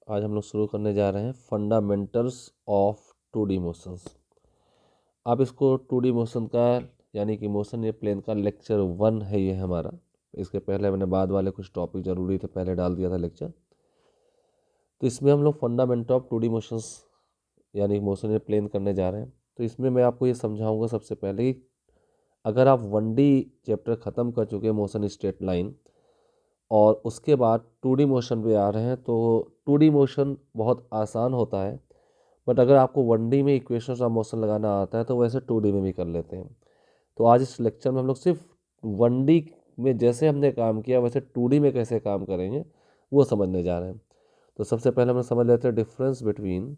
आज हम लोग शुरू करने जा रहे हैं फंडामेंटल्स ऑफ 2D मोशंस। आप इसको 2D मोशन का यानी कि मोशन ये प्लेन का लेक्चर 1 है ये हमारा। इसके पहले मैंने बाद वाले कुछ टॉपिक जरूरी थे पहले डाल दिया था लेक्चर। तो इसमें हम लोग फंडामेंटल ऑफ 2D मोशंस यानी मोशन ये प्लेन करने जा रहे हैं। तो इसमें मैं आपको ये समझाऊंगा सबसे पहले कि अगर आप 1D चैप्टर ख़त्म कर चुके हैं मोशन स्ट्रेट लाइन और उसके बाद 2D मोशन पे आ रहे हैं तो 2D मोशन बहुत आसान होता है, बट अगर आपको 1D में इक्वेशंस ऑफ मोशन लगाना आता है तो वैसे 2D में भी कर लेते हैं। तो आज इस लेक्चर में हम लोग सिर्फ 1D में जैसे हमने काम किया वैसे 2D में कैसे काम करेंगे वो समझने जा रहे हैं। तो सबसे पहले हम समझ लेते हैं difference between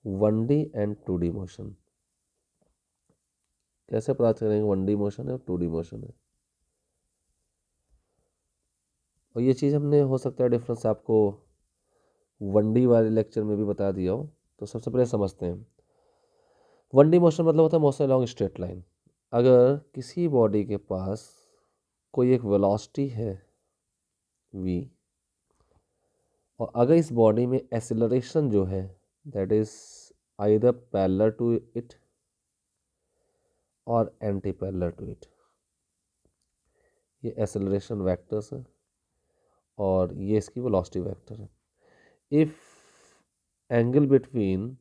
1D and 2D motion. कैसे पता करेंगे 1D मोशन है और 2D मोशन है। और ये चीज़ हमने हो सकता है डिफरेंस आपको 1D वाले लेक्चर में भी बता दिया हो। तो सबसे पहले समझते हैं 1D मोशन मतलब होता है मोशन अलॉन्ग स्ट्रेट लाइन। अगर किसी बॉडी के पास कोई एक वेलोसिटी है v और अगर इस बॉडी में एक्सेलरेशन जो है that is either parallel to it और एंटी पैरेलल टू इट, ये एक्सेलरेशन वेक्टर्स है और ये इसकी वेलोसिटी वेक्टर है। If angle between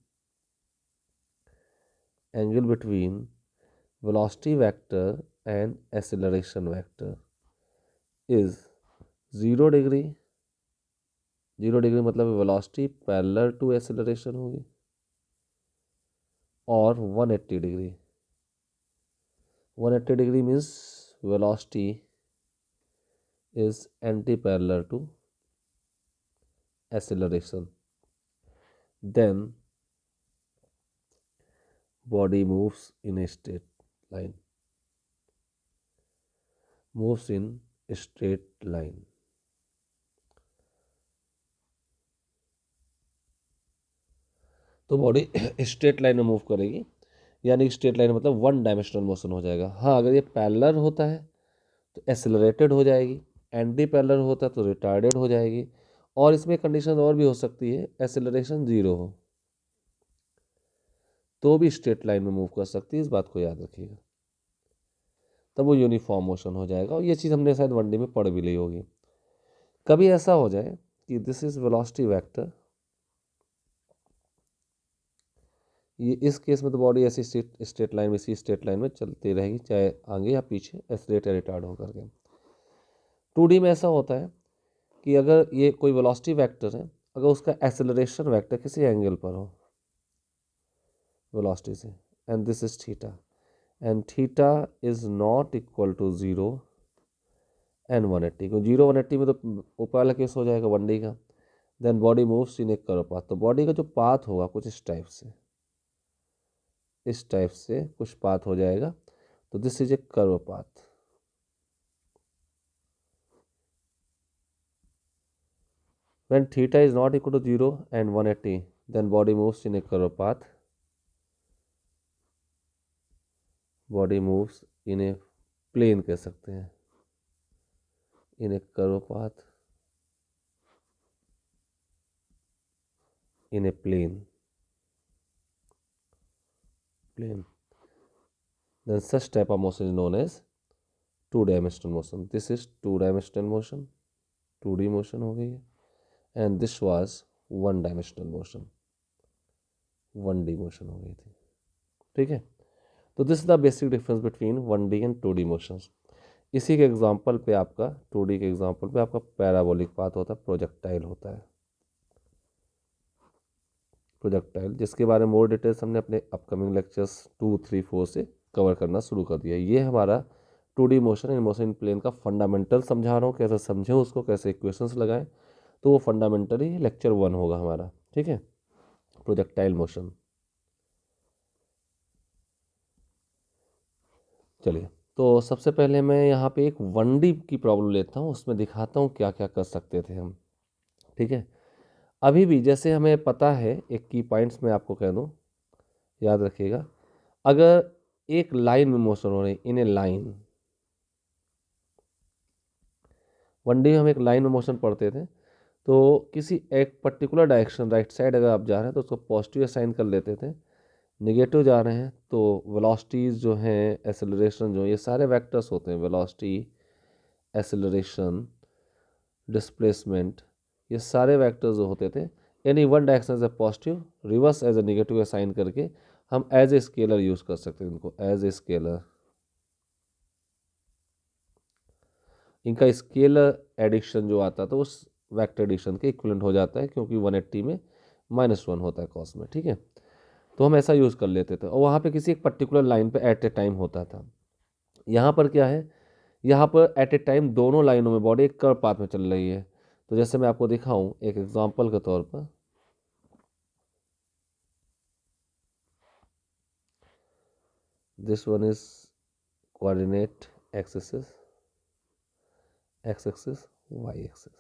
velocity vector and acceleration vector is 0 degree, 0 degree मतलब वेलोसिटी पैरेलल टू एक्सेलरेशन होगी, और 180 degree, 180 degree means velocity is anti parallel to acceleration, then body moves in a straight line, moves in a straight line. तो body straight line में move करेगी, यानी straight line मतलब 1 dimensional motion हो जाएगा। हाँ, अगर ये पैरेलल होता है तो एक्सेलरेटेड हो जाएगी, एंटी पैरेलल होता है तो रिटार्डेड हो जाएगी, और इसमें कंडीशन और भी हो सकती है एक्सेलरेशन 0 हो तो भी स्ट्रेट लाइन में मूव कर सकती है। इस बात को याद रखिएगा, तब वो यूनिफॉर्म मोशन हो जाएगा। और ये चीज़ हमने शायद 1D में पढ़ भी ली होगी। कभी ऐसा हो जाए कि दिस इज वेलोसिटी वेक्टर, ये इस केस में तो बॉडी ऐसी स्ट्रेट लाइन में इसी स्ट्रेट लाइन में चलती रहेगी, चाहे आगे या पीछे एक्सेलरेट या रिटार्ड होकर के। 2D में ऐसा होता है कि अगर ये कोई वेलोसिटी वेक्टर है, अगर उसका एक्सेलरेशन वेक्टर किसी एंगल पर हो वेलोसिटी से, and this is theta, and theta is not equal to 0 and 180, क्योंकि 0 180 में तो ऊपर वाला केस हो जाएगा 1D का। Then body moves in a curve path, तो बॉडी का जो पाथ होगा कुछ इस टाइप से कुछ पाथ हो जाएगा। तो this is a curve path. When theta is not equal to 0 and 180, then body moves in a curve path. Body moves in a plane कह सकते हैं, in a curve path, in a plane. Then such type of motion is known as two-dimensional motion. This is two-dimensional motion, 2D motion हो गई है, and this was one-dimensional motion, 1D motion हो गई थी। ठीक है, तो this is the basic difference between 1D and 2D motions. इसी के एग्जांपल पे आपका 2D के एग्जांपल पे आपका पैराबोलिक पाथ होता है, प्रोजेक्टाइल होता है, प्रोजेक्टाइल, जिसके बारे में मोर डिटेल्स हमने अपने अपकमिंग लेक्चर्स 2, 3, 4 से कवर करना शुरू कर दिया। ये हमारा 2D motion and motion plane का फंडामेंटल समझा रहा हूँ, कैसे समझें उसको, कैसे इक्वेशंस लगाएं। तो वो फंडामेंटली लेक्चर 1 होगा हमारा। ठीक है, प्रोजेक्टाइल मोशन। चलिए, तो सबसे पहले मैं यहाँ पे एक 1D की प्रॉब्लम लेता हूँ, उसमें दिखाता हूँ क्या क्या कर सकते थे हम। ठीक है, अभी भी जैसे हमें पता है, एक की पॉइंट्स में आपको कह दूँ, याद रखिएगा। अगर एक लाइन में मोशन हो रही है, इन ए लाइन। 1D में हम एक लाइन में मोशन पढ़ते थे, तो किसी एक पर्टिकुलर डायरेक्शन राइट साइड अगर आप जा रहे हैं तो उसको पॉजिटिव असाइन कर लेते थे, नेगेटिव जा रहे हैं तो वेलोसिटीज़ जो हैं, एक्सेलरेशन जो, ये सारे वेक्टर्स होते हैं, वेलोसिटी, एक्सेलरेशन, डिस्प्लेसमेंट, ये सारे वेक्टर्स जो होते थे, any one direction as a positive, reverse as a negative assign करके हम एज ए स्केलर यूज़ कर सकते हैं इनको, एज ए स्केलर। इनका स्केलर एडिशन जो आता था उस वेक्टर एडिशन के इक्विवेलेंट हो जाता है, क्योंकि 180 में -1 होता है कॉस में, ठीक है। तो हम ऐसा यूज़ कर लेते थे, और वहाँ पे किसी एक पर्टिकुलर लाइन पे एट ए टाइम होता था। यहाँ पर क्या है, यहाँ पर एट ए टाइम दोनों लाइनों में बॉडी एक कर्व पाथ में चल रही है। तो जैसे मैं आपको दिखाऊं एक एग्जांपल के तौर पर, this one is coordinate X axis, X axis, Y axis.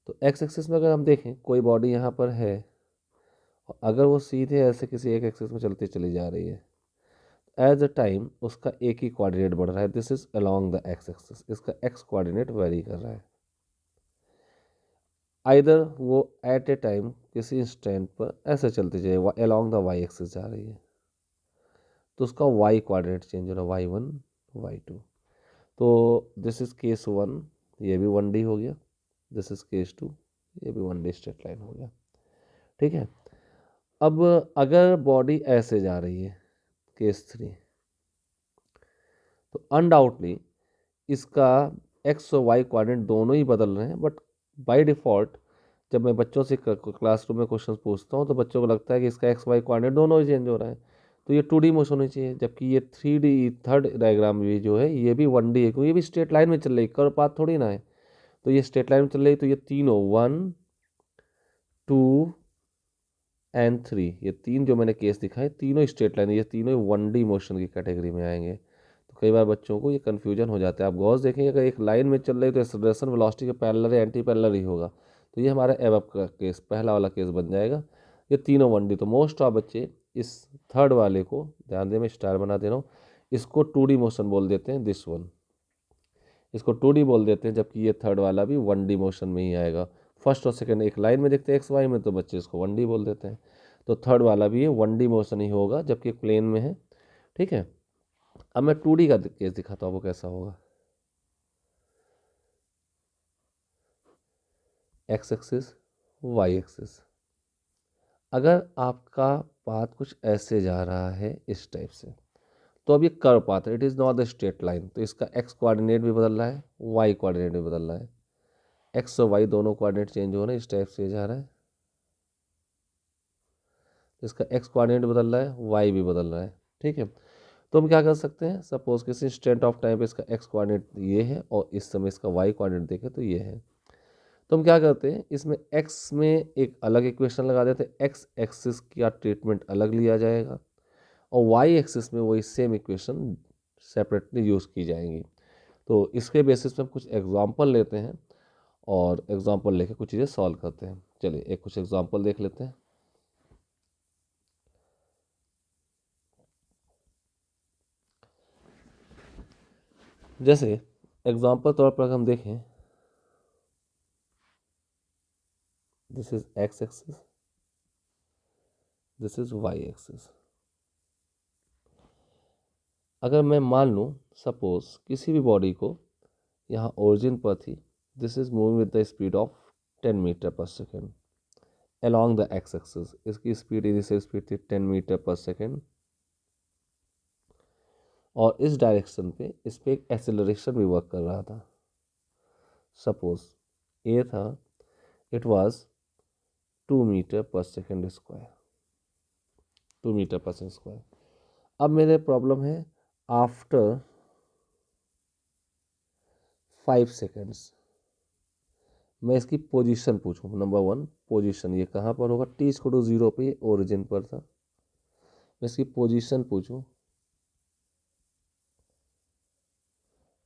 तो एक्स एक्सिस में अगर हम देखें कोई बॉडी यहाँ पर है, अगर वो सीधे ऐसे किसी एक एक्सिस में चलती चली जा रही है, एज अ टाइम उसका एक ही कोऑर्डिनेट बढ़ रहा है, this is along the x axis, इसका एक्स कोऑर्डिनेट वेरी कर रहा है। आइदर वो एट ए टाइम किसी इंस्टेंट पर ऐसे चलती जाए अलोंग द वाई एक्सिस जा रही है, तो उसका वाई कोऑर्डिनेट चेंज हो रहा है, y1 y2। तो दिस इज केस 1, ये भी 1D हो गया, दिस इज केस 2, ये भी 1D स्ट्रेट लाइन हो गया, ठीक है। अब अगर बॉडी ऐसे जा रही है, केस 3, तो अनडाउटली इसका एक्स और वाई कोऑर्डिनेट दोनों ही बदल रहे हैं, बट बाय डिफ़ॉल्ट जब मैं बच्चों से क्लासरूम में क्वेश्चन पूछता हूँ तो बच्चों को लगता है कि इसका एक्स वाई कोऑर्डिनेट दोनों ही चेंज हो रहा है, तो ये 2D मोशन होनी चाहिए, जबकि ये 3D थर्ड डायग्राम भी जो है ये भी 1D है, क्योंकि ये भी स्ट्रेट लाइन में चल रही है, कर्व पाथ थोड़ी ना है। तो ये स्ट्रेट लाइन में चल रही है, तो ये तीनों 1, 2 एंड 3, ये तीन जो मैंने केस दिखाए तीनों स्ट्रेट लाइन, ये तीनों 1D मोशन की कैटेगरी में आएंगे। तो कई बार बच्चों को ये कन्फ्यूजन हो जाता है। आप गौर से देखेंगे अगर एक लाइन में चल रही है तो एक्सेलरेशन वेलोसिटी के पैरेलल या एंटी पैरेलल ही होगा, तो ये हमारा एबव का केस, पहला वाला केस बन जाएगा। ये तीनों 1D, तो मोस्ट ऑफ बच्चे इस थर्ड वाले को ध्यान दें, मैं स्टार बना दे रहा हूँ, इसको 2D मोशन बोल देते हैं, दिस वन, इसको 2D बोल देते हैं, जबकि ये थर्ड वाला भी 1D मोशन में ही आएगा। फर्स्ट और सेकंड एक लाइन में देखते हैं एक्स वाई में, तो बच्चे इसको 1D बोल देते हैं। तो थर्ड वाला भी ये 1D मोशन ही होगा, जबकि एक प्लेन में है, ठीक है। अब मैं 2D का केस दिखाता हूँ वो कैसा होगा। एक्स एक्सिस, वाई एक्सिस, अगर आपका पाथ कुछ ऐसे जा रहा है इस टाइप से, तो अब ये कर्व पाथ है, it is not the straight line, तो इसका एक्स कोऑर्डिनेट भी बदल रहा है, वाई कोऑर्डिनेट भी बदल रहा है, एक्स और वाई दोनों कोऑर्डिनेट चेंज हो रहे हैं, इस टाइप से जा रहा है, इसका एक्स कोऑर्डिनेट बदल रहा है, वाई भी बदल रहा है, ठीक है। तो हम क्या कर सकते हैं, सपोज किसी इंस्टेंट ऑफ टाइम पे इसका एक्स कोऑर्डिनेट ये है और इस समय इसका वाई कोऑर्डिनेट देखें तो ये है, तो हम क्या करते हैं, इसमें एक्स में एक अलग इक्वेशन लगा देते हैं, एक्स एक्सिस का ट्रीटमेंट अलग लिया जाएगा और वाई एक्सिस में वही सेम इक्वेशन सेपरेटली यूज़ की जाएंगी। तो इसके बेसिस पे हम कुछ एग्जांपल लेते हैं और एग्जांपल लेके कुछ चीज़ें सॉल्व करते हैं। चलिए एक कुछ एग्जांपल देख लेते हैं। जैसे एग्जांपल तौर पर हम देखें, this is X axis, this is Y axis. अगर मैं मान लूँ सपोज किसी भी बॉडी को यहाँ ओरिजिन पर थी, this is moving with the speed of 10 metre पर second along the x axis, इसकी स्पीड इनिशियल स्पीड थी 10 मीटर पर सेकेंड और इस डायरेक्शन पे इस पर एक एक्सेलरेशन भी वर्क कर रहा था। सपोज ए था, इट वाज 2 मीटर पर सेकेंड स्क्वायर, 2 मीटर पर सेकेंड स्क्वायर। अब मेरे प्रॉब्लम है आफ्टर 5 सेकेंड्स मैं इसकी पोजीशन पूछूं। नंबर 1 पोजीशन, ये कहाँ पर होगा, टी इक्वल टू 0 पे ये ओरिजिन पर था, मैं इसकी पोजीशन पूछूं,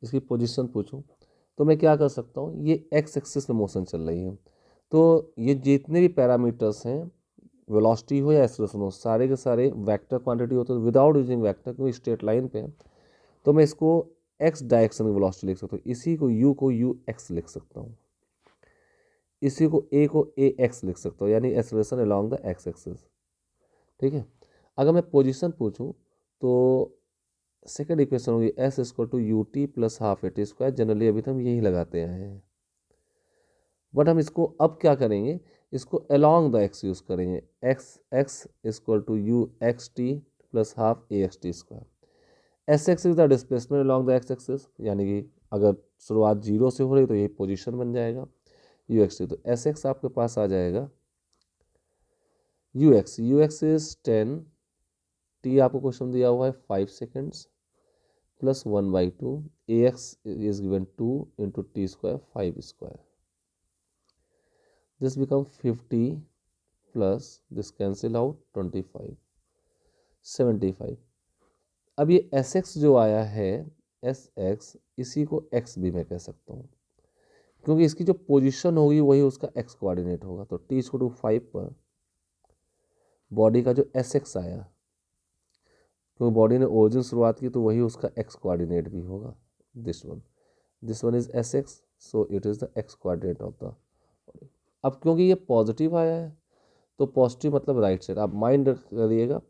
इसकी पोजीशन पूछूं तो मैं क्या कर सकता हूँ, ये एक्स एक्सिस में मोशन चल रही है, तो ये जितने भी पैरामीटर्स हैं वेलोसिटी हो या एक्सेलरेशन हो, सारे के सारे वेक्टर क्वांटिटी होते हैं विदाउट यूजिंग वेक्टर, क्योंकि स्ट्रेट लाइन पे है तो मैं इसको एक्स डायरेक्शन की वेलोसिटी लिख सकता हूँ। इसी को यू एक्स लिख सकता हूँ, इसी को ए एक्स लिख सकता हूँ, यानी acceleration along the x axis. ठीक है, अगर मैं पोजीशन पूछूं तो सेकेंड इक्वेशन होगी S equal to U T plus half A T square. Generally अभी तो हम यही लगाते आए हैं, बट हम इसको अब क्या करेंगे, इसको अलोंग द एक्स यूज करेंगे। X X equal to U X T plus half A X T square. S X is the displacement along the x axis, यानी कि अगर शुरुआत जीरो से हो रही तो यही पोजीशन बन जाएगा यू एक्स टी। तो एस एक्स आपके पास आ जाएगा यू एक्स इज 10, टी आपको क्वेश्चन दिया हुआ है 5 seconds plus 1/2, A x is given 2 into T square 5 square. This become 50 plus this cancel out 25 75। अब ये एस एक्स जो आया है एस एक्स, इसी को एक्स भी मैं कह सकता हूँ, क्योंकि इसकी जो पोजीशन होगी वही उसका एक्स कोऑर्डिनेट होगा। तो टी इक्वल टू 5 पर बॉडी का जो एस एक्स आया, क्योंकि बॉडी ने ओरिजिन शुरुआत की तो वही उसका एक्स कोऑर्डिनेट भी होगा। This one is S x, so it is the x coordinate of the body. अब क्योंकि ये पॉजिटिव आया है तो पॉजिटिव मतलब राइट साइड। आप माइंड करिएगा,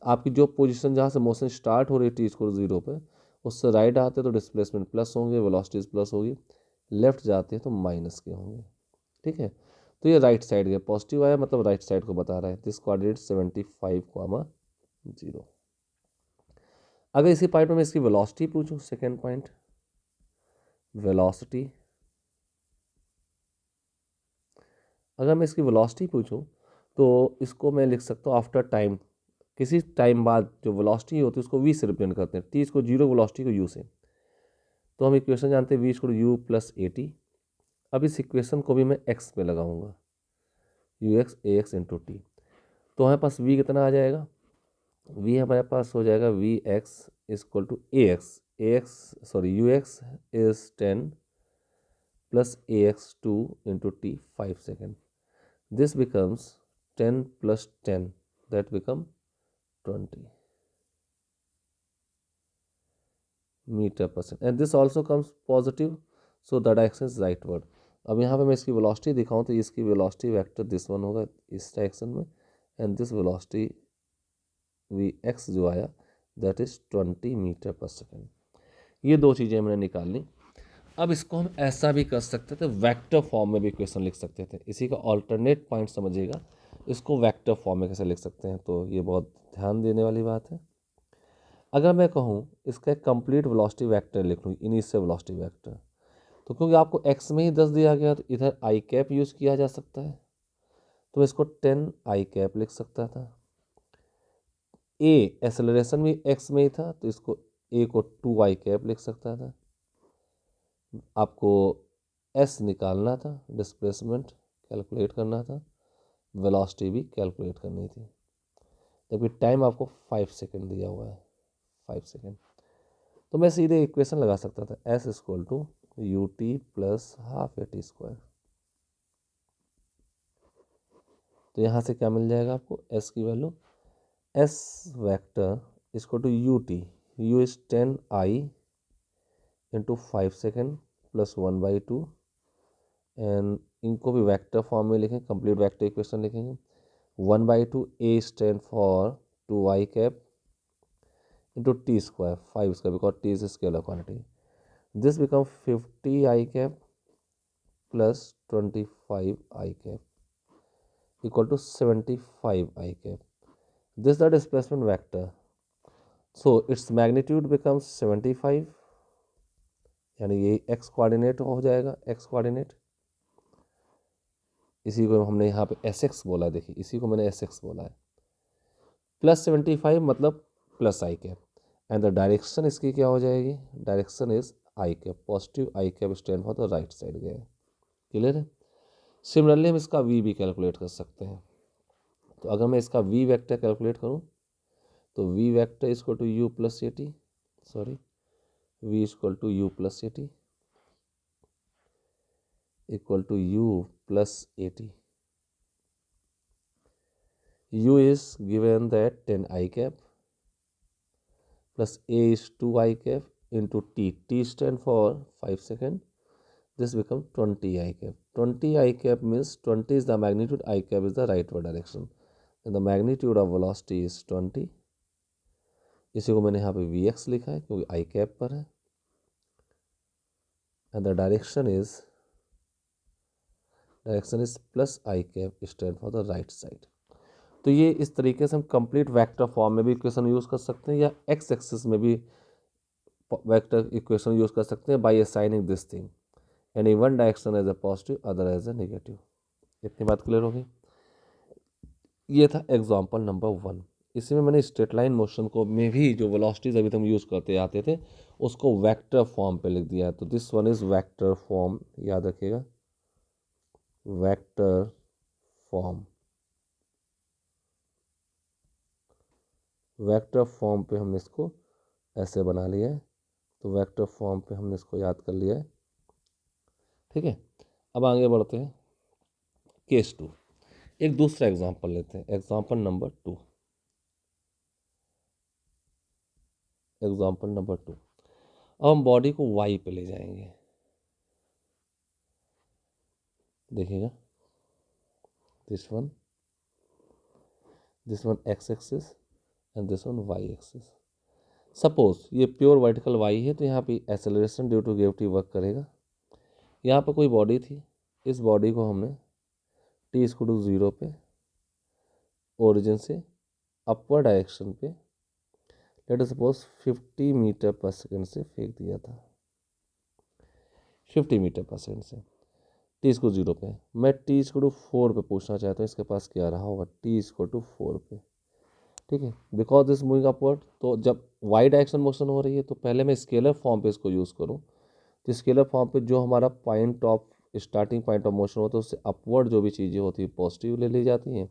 आपकी जो पोजीशन जहाँ से मोशन स्टार्ट हो रही है टी इक्वल टू 0 पे, उससे राइट आते तो डिस्प्लेसमेंट प्लस होंगे, वेलोसिटीज प्लस होगी, लेफ्ट जाते हैं तो माइनस के होंगे। ठीक है, तो ये राइट साइड गया, पॉजिटिव आया मतलब राइट साइड को बता रहा है। This coordinate 75, 0। अगर इसी पॉइंट में मैं इसकी वेलोसिटी पूछूं, सेकेंड पॉइंट वेलोसिटी, अगर मैं इसकी वेलोसिटी पूछूं तो इसको मैं लिख सकता हूँ आफ्टर टाइम, किसी टाइम बाद जो वेलोसिटी होती है उसको वी से रिप्रेजेंट करते हैं, टी इसको जीरो, वेलोसिटी को यू से। तो हम इक्वेशन जानते हैं V equal U plus A T. अब इस इक्वेशन को भी मैं एक्स में लगाऊंगा, U X A X into T. तो हमारे पास वी कितना आ जाएगा, वी हमारे पास हो जाएगा v x equal to a x sorry u x is 10 plus A x 2 into t 5 second. This becomes 10 plus 10, that become 20 metre पर second, and this also comes positive, so the direction is rightward. अब यहाँ पे मैं इसकी velocity दिखाऊं तो इसकी velocity vector this one होगा इस डायरेक्शन में, and this velocity V X जो आया दैट इज 20 मीटर पर सेकेंड। ये दो चीज़ें मैंने निकाल ली। अब इसको हम ऐसा भी कर सकते थे, वेक्टर फॉर्म में भी क्वेश्चन लिख सकते थे। इसी का ऑल्टरनेट पॉइंट समझिएगा, इसको वेक्टर फॉर्म में कैसे लिख सकते हैं, तो ये बहुत ध्यान देने वाली बात है। अगर मैं कहूँ इसका एक कंप्लीट वेलोसिटी वेक्टर लिख लूँ, इनिशियल वेलोसिटी वेक्टर, तो क्योंकि आपको एक्स में ही 10 दिया गया तो इधर आई कैप यूज़ किया जा सकता है, तो मैं इसको 10 आई कैप लिख सकता था। ए एक्सेलरेशन भी एक्स में ही था तो इसको ए को 2 आई कैप लिख सकता था। आपको एस निकालना था, डिस्प्लेसमेंट कैलकुलेट करना था, वेलोसिटी भी कैलकुलेट करनी थी, जबकि टाइम आपको 5 सेकेंड दिया हुआ है, 5 सेकेंड। तो मैं सीधे इक्वेशन लगा सकता था S equal to U T plus half A T square. तो यहाँ से क्या मिल जाएगा आपको, एस की value S vector equal to U T, U is 10 I into 5 second plus 1/2, and इनको भी वेक्टर फॉर्म में लिखें, कंप्लीट वेक्टर इक्वेशन लिखेंगे। 1/2 ए stand for 2 i cap into T square 5 square, because t is scalar quantity. This become 50 i cap plus 25 i cap equal to 75 i cap. This the displacement vector, so its magnitude becomes 75, यानी ये x coordinate हो जाएगा, x coordinate. इसी को हमने यहाँ पे S x बोला, देखिए इसी को मैंने एस एक्स बोला है, प्लस 75 मतलब plus I cap, and the direction इसकी क्या हो जाएगी, direction is i cap, positive I cap stand for the right side गया। क्लियर है। सिमिलरली हम इसका वी भी कैलकुलेट कर सकते हैं। तो अगर मैं इसका वी वेक्टर कैलकुलेट करूँ तो V vector equal to U plus A T, sorry V equal to U plus A T equal to U plus A T. U is given that 10 I cap plus A is 2 I cap into T. T stand for 5 seconds. This becomes 20 I cap. 20 I cap means 20 is the magnitude, I cap is the rightward direction. And the magnitude of velocity is 20. इसी को मैंने यहाँ पे Vx लिखा है क्योंकि I cap पर है. And the direction is plus I cap stand for the right side. तो ये इस तरीके से हम कंप्लीट वेक्टर फॉर्म में भी इक्वेशन यूज़ कर सकते हैं या एक्स एक्सिस में भी वेक्टर इक्वेशन यूज़ कर सकते हैं by assigning this thing any one direction as a positive other as a negative. इतनी बात क्लियर होगी. ये था एग्जांपल नंबर 1. इसी में मैंने स्ट्रेट लाइन मोशन को में भी जो वेलोसिटीज अभी तक यूज़ करते आते थे उसको वेक्टर फॉर्म पे लिख दिया है. तो this one is vector form, याद रखिएगा, वेक्टर फॉर्म. वेक्टर फॉर्म पे हमने इसको ऐसे बना लिया है. तो वेक्टर फॉर्म पे हमने इसको याद कर लिया है. ठीक है, अब आगे बढ़ते हैं. केस 2, एक दूसरा एग्जांपल लेते हैं. Example number 2. Example number 2. अब हम बॉडी को वाई पे ले जाएंगे. देखिएगा, this one X axis and this one Y axis. Suppose ये प्योर वर्टिकल वाई है तो यहाँ पे acceleration due to gravity work करेगा. यहाँ पे कोई बॉडी थी, इस बॉडी को हमने टी इक्वल टू 0 पे ओरिजिन से अपवर्ड डायरेक्शन पे लेट अस सपोज 50 मीटर पर सेकेंड से फेंक दिया था. 50 मीटर पर सेकेंड से टी इक्वल टू 0 पे. मैं टी इक्वल टू 4 पे पूछना चाहता हूँ इसके पास क्या रहा होगा. टी इक्वल टू 4 पे. ठीक है, बिकॉज दिस मूविंग अपवर्ड. तो जब वाई डायरेक्शन मोशन हो रही है तो पहले मैं स्केलर फॉर्म पे इसको यूज़ करूँ. तो स्केलर फॉर्म पे जो हमारा point of starting point of motion होता है उससे अपवर्ड जो भी चीज़ें होती है पॉजिटिव ले ली जाती हैं,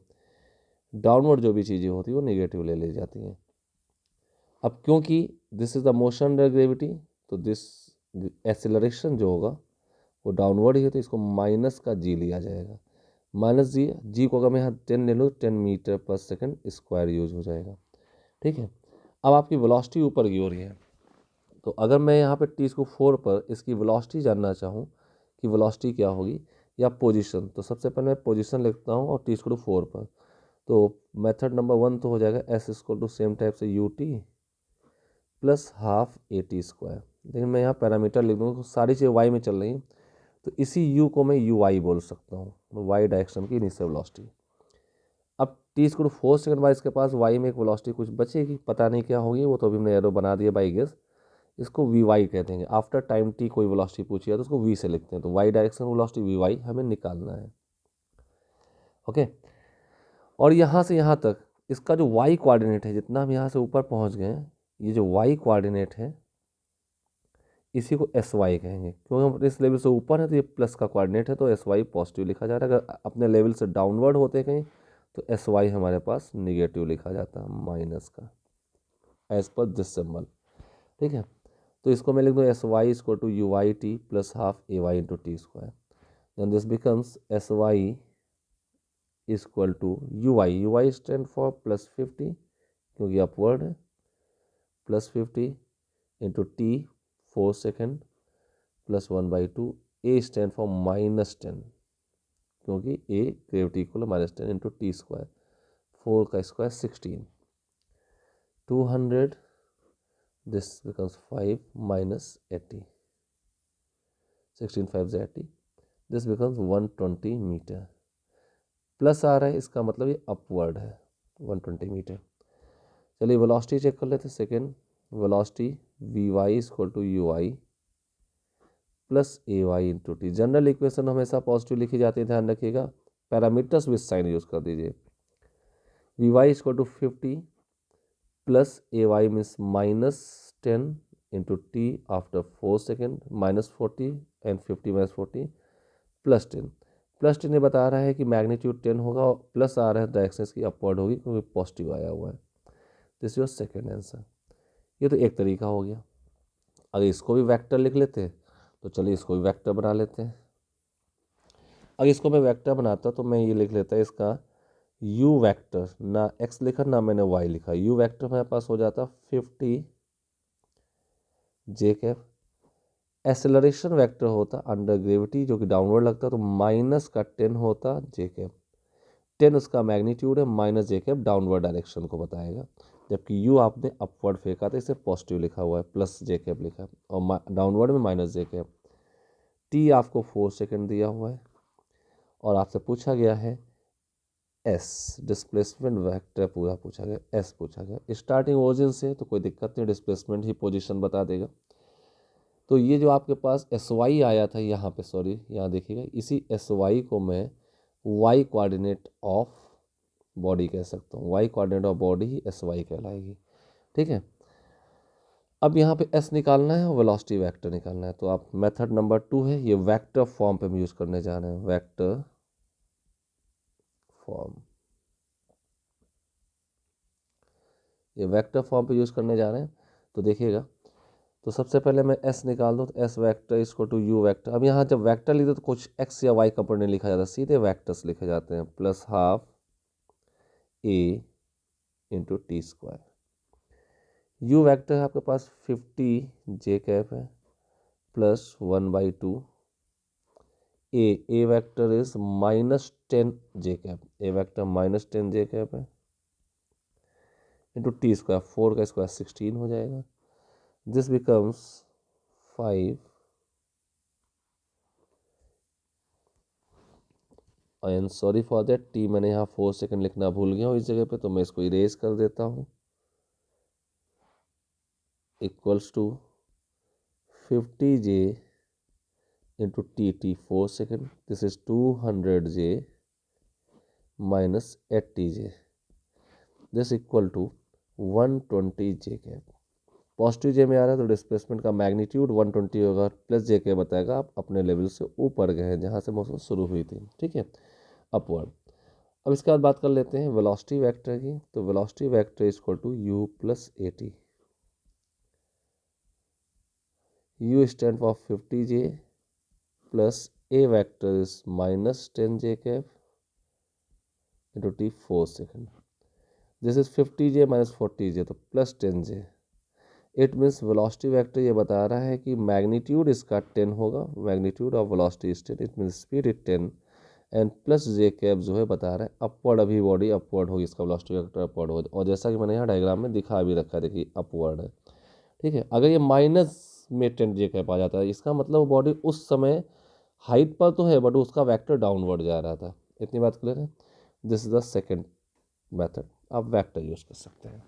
डाउनवर्ड जो भी चीज़ें होती हैं वो नेगेटिव ले ली जाती हैं. अब क्योंकि this is the motion under gravity तो दिस एक्सेलरेशन जो होगा वो डाउनवर्ड ही है तो इसको माइनस का जी लिया जाएगा. माइनस जी को अगर मैं यहाँ 10 ले लूँ 10 मीटर पर सेकेंड स्क्वायर यूज हो जाएगा. ठीक है, अब आपकी वेलोसिटी ऊपर की ओर है. तो अगर मैं यहाँ पे टी इसको 4 पर इसकी वेलोसिटी जानना चाहूँ कि वेलोसिटी क्या होगी या पोजीशन, तो सबसे पहले मैं पोजीशन लिखता हूँ और टी इसको 4 पर. तो मेथड नंबर 1 तो हो जाएगा s equal to same type से u T plus half A T square. लेकिन मैं यहाँ पैरामीटर लिख दूँगा, सारी चीज़ें वाई में चल रही हैं तो इसी यू को मैं यू वाई बोल सकता हूँ, वाई डायरेक्शन की इनिशियल वेलोसिटी. अब टी इक्वल टू 4 सेकंड बाद इसके पास वाई में एक वेलोसिटी कुछ बचेगी, पता नहीं क्या होगी, वो तो अभी हमने एरो बना दिया बाई गेस. इसको वी वाई कहते हैं. आफ्टर टाइम टी कोई वेलोसिटी पूछी है तो उसको वी से लिखते हैं. तो Y direction velocity V Y हमें निकालना है. ओके, और यहाँ से यहाँ तक इसका जो वाई कोऑर्डिनेट है, जितना हम यहाँ से ऊपर पहुँच गए, ये जो वाई कोऑर्डिनेट है इसी को एस वाई कहेंगे. क्योंकि हम इस लेवल से ऊपर है तो ये प्लस का कोऑर्डिनेट है तो एस वाई पॉजिटिव लिखा जा रहा है. अगर अपने लेवल से डाउनवर्ड होते कहीं तो एस वाई हमारे पास निगेटिव लिखा जाता है, माइनस का, एज पर दिस सिंबल. ठीक है, तो इसको मैं लिख दूँ S Y equal to U Y T plus half A Y into T square. Then this becomes S Y equal to U Y stand for plus 50 क्योंकि upward है, plus 50 into T 4 second plus 1/2. A stand for -10 क्योंकि A gravity equal -10 into T square. 4 का square 16. 200 this becomes 5 minus 80. 16 5 80. This becomes 120 meter. Plus आ रहा है इसका मतलब ये अपवर्ड है 120 मीटर. चलिए वेलोसिटी चेक कर लेते हैं. Second velocity V Y equal to U Y plus A Y into T. General equation हमेशा पॉजिटिव लिखी जाती है, ध्यान रखिएगा. पैरामीटर्स विथ साइन यूज कर दीजिए. V Y equal to 50 plus A Y means -10 into T after 4 second -40 and 50 -40 plus 10. Plus 10 ये बता रहा है कि मैग्नीट्यूड 10 होगा और प्लस आ रहा है डायरेक्शन की अपवर्ड होगी क्योंकि पॉजिटिव आया हुआ है. This your second answer. ये तो एक तरीका हो गया. अगर इसको भी वेक्टर लिख लेते तो चलिए इसको भी वेक्टर बना लेते हैं. अगर इसको मैं वेक्टर बनाता तो मैं ये लिख लेता इसका यू वेक्टर, ना एक्स लिखा ना मैंने वाई लिखा, यू वेक्टर मेरे पास हो जाता 50 जे कैप। एसेलरेशन वेक्टर होता अंडर ग्रेविटी जो कि डाउनवर्ड लगता तो माइनस का 10 होता जे कैप। 10 उसका मैग्नीट्यूड है, माइनस जे कैप डाउनवर्ड डायरेक्शन को बताएगा, जबकि यू आपने अपवर्ड फेंका था इसे पॉजिटिव लिखा हुआ है, प्लस जे कैप लिखा है, और डाउनवर्ड में माइनस जे कैप। टी आपको 4 सेकेंड दिया हुआ है और आपसे पूछा गया है एस, डिस्प्लेसमेंट वेक्टर पूरा पूछा गया, एस पूछा गया। स्टार्टिंग ओरिजिन से तो कोई दिक्कत नहीं, डिस्प्लेसमेंट ही पोजीशन बता देगा। तो ये जो आपके पास एस वाई आया था यहाँ पे, सॉरी यहाँ देखिएगा, इसी एस वाई को मैं वाई कोऑर्डिनेट ऑफ बॉडी कह सकता हूँ, वाई कोऑर्डिनेट ऑफ बॉडी ही एस वाई कहलाएगी। ठीक है, अब यहाँ पे एस निकालना है और वेलोसिटी वेक्टर निकालना है, तो आप मेथड नंबर 2 है, ये वेक्टर फॉर्म पे हम यूज़ करने जा रहे हैं, वेक्टर फॉर्म। ये वेक्टर फॉर्म पे यूज़ करने जा रहे हैं, तो देखिएगा, तो सबसे पहले मैं एस निकाल दूँ, तो एस वेक्टर इसको टू यू वेक्टर। अब यहाँ जब वेक्टर लिखते तो कुछ एक्स या वाई कंपोनेंट लिखा जाता है, सीधे वेक्टर्स लिखे जाते हैं, plus half A into T square. You vector है आपके पास 50 जे कैप है, plus 1/2 A vector is -10 J cap, A vector -10 J cap है, इंटू टी स्क्वायर, 4 का स्क्वायर 16 हो जाएगा। This becomes 5 I am sorry for that, T मैंने यहाँ 4 second लिखना भूल गया हूँ इस जगह पे, तो मैं इसको इरेज कर देता हूँ, equals to 50 j into T 4 second, this is 200 j minus 80 j, this equal to 120 j cap. Positive j में आ रहा है तो डिस्प्लेसमेंट का मैग्नीट्यूड 120 होगा, प्लस जे के बताएगा आप अपने लेवल से ऊपर गए हैं जहाँ से मोशन शुरू हुई थी। ठीक है, अपवर्ड। अब इसके बाद बात कर लेते हैं वेलोसिटी वेक्टर की, तो velocity vector is equal to U plus A T. U stand for 50 J plus A vector is -10 J cap into T 4 second, this is 50 J minus 40 J, तो plus 10 J. It means velocity vector ये बता रहा है कि magnitude इसका 10 होगा, magnitude of velocity is 10, it means speed is 10, and plus J cap जो है बता रहा है अपवर्ड, अभी बॉडी अपवर्ड होगी, इसका वेलोसिटी वेक्टर अपवर्ड हो, और जैसा कि मैंने यहाँ डायग्राम में दिखा भी रखा है, देखिए अपवर्ड है। ठीक है, अगर ये माइनस में 10 जे कैप आ जाता है, इसका मतलब बॉडी उस समय हाइट पर तो है बट उसका वेक्टर डाउनवर्ड जा रहा था। इतनी बात क्लियर है। This is the second method, आप वेक्टर यूज कर सकते हैं।